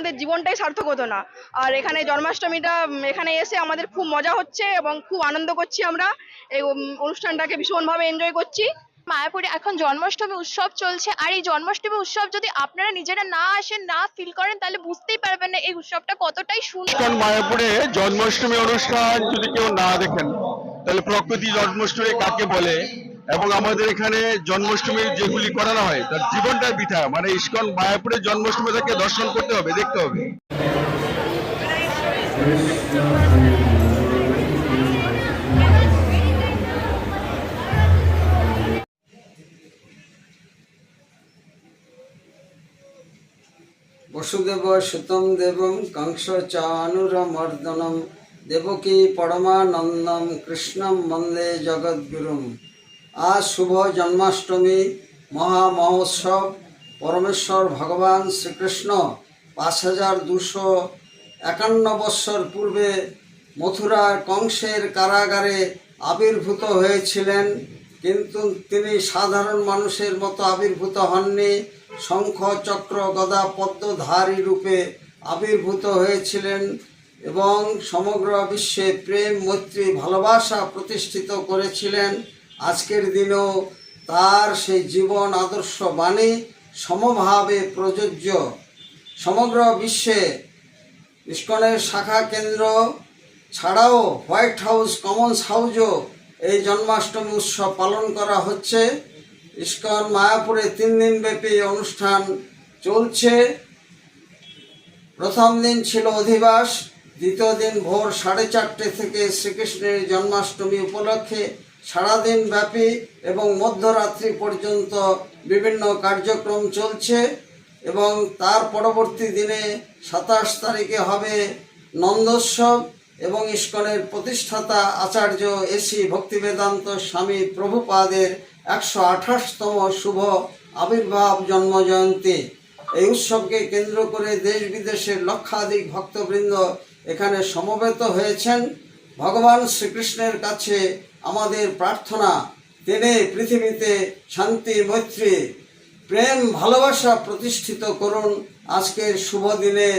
আমাদের জীবনটাই সার্থক হতো না। আর এখানে জন্মাষ্টমীটা এখানে এসে আমাদের খুব মজা হচ্ছে এবং খুব আনন্দ করছি। আমরা এই অনুষ্ঠানটাকে ভীষণভাবে এনজয় করছি। মায়াপুরে এখন জন্মাষ্টমী উৎসব চলছে, আর এই জন্মাষ্টমী উৎসব যদি আপনারা নিজেরা না আসেন, না ফিল করেন, তাহলে বুঝতেই পারবেন না এই উৎসবটা কতটাই সুন্দর। ইস্কন মায়াপুরে জন্মাষ্টমী অনুষ্ঠান যদি কেউ না দেখেন তাহলে প্রকৃতি জন্মাষ্টমী কাকে বলে এবং আমাদের এখানে জন্মাষ্টমী যেগুলি করানো হয় তার জীবনটা বৃথা। মানে ইস্কন মায়াপুরে জন্মাষ্টমী তাকে দর্শন করতে হবে, দেখতে হবে। বসুদেব সুতম দেবম কংস চানুরমর্দনম দেবকী পরমানন্দম কৃষ্ণম বন্দে জগদ্গুরুম। আজ শুভ জন্মাষ্টমী মহা মহোৎসব। পরমেশ্বর ভগবান শ্রীকৃষ্ণ 5251 বৎসর পূর্বে মথুরার কংসের কারাগারে আবির্ভূত হয়েছিলেন, কিন্তু তিনি সাধারণ মানুষের মতো আবির্ভূত হননি। শঙ্খ চক্র গদা পদ্মধারী রূপে আবির্ভূত হয়েছিলেন এবং সমগ্র বিশ্বে প্রেম মৈত্রী ভালোবাসা প্রতিষ্ঠিত করেছিলেন। আজকের দিনেও তার সেই জীবন আদর্শ বাণী সমভাবে প্রযোজ্য। সমগ্র বিশ্বে ইস্কনের শাখা কেন্দ্র ছাড়াও হোয়াইট হাউস, কমন্স হাউসও এই জন্মাষ্টমী উৎসব পালন করা হচ্ছে। ইস্কন মায়াপুরে 3 দিন ব্যাপী অনুষ্ঠান চলছে। প্রথম দিন ছিল অধিবাস, দ্বিতীয় দিন ভোর 4:30 থেকে শ্রীকৃষ্ণের জন্মাষ্টমী উপলক্ষে সারাদিন ব্যাপী এবং মধ্যরাত্রি পর্যন্ত বিভিন্ন কার্যক্রম চলছে এবং তার পরবর্তী দিনে 27 তারিখে হবে নন্দোৎসব এবং ইস্কনের প্রতিষ্ঠাতা আচার্য এসি ভক্তিবেদান্ত স্বামী প্রভুপাদের 128তম শুভ আবির্ভাব জন্মজয়ন্তী। এই উৎসবকে কেন্দ্র করে দেশ বিদেশের লক্ষাধিক ভক্তবৃন্দ এখানে সমবেত হয়েছেন। ভগবান শ্রীকৃষ্ণের কাছে আমাদের প্রার্থনা, তিনি পৃথিবীতে শান্তি মৈত্রী প্রেম ভালোবাসা প্রতিষ্ঠিত করুন আজকের শুভ দিনে,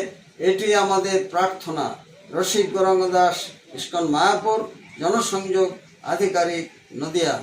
এটি আমাদের প্রার্থনা। রসিক গৌরাঙ্গ দাস, ইস্কন মায়াপুর, জনসংযোগ আধিকারিক, নদিয়া।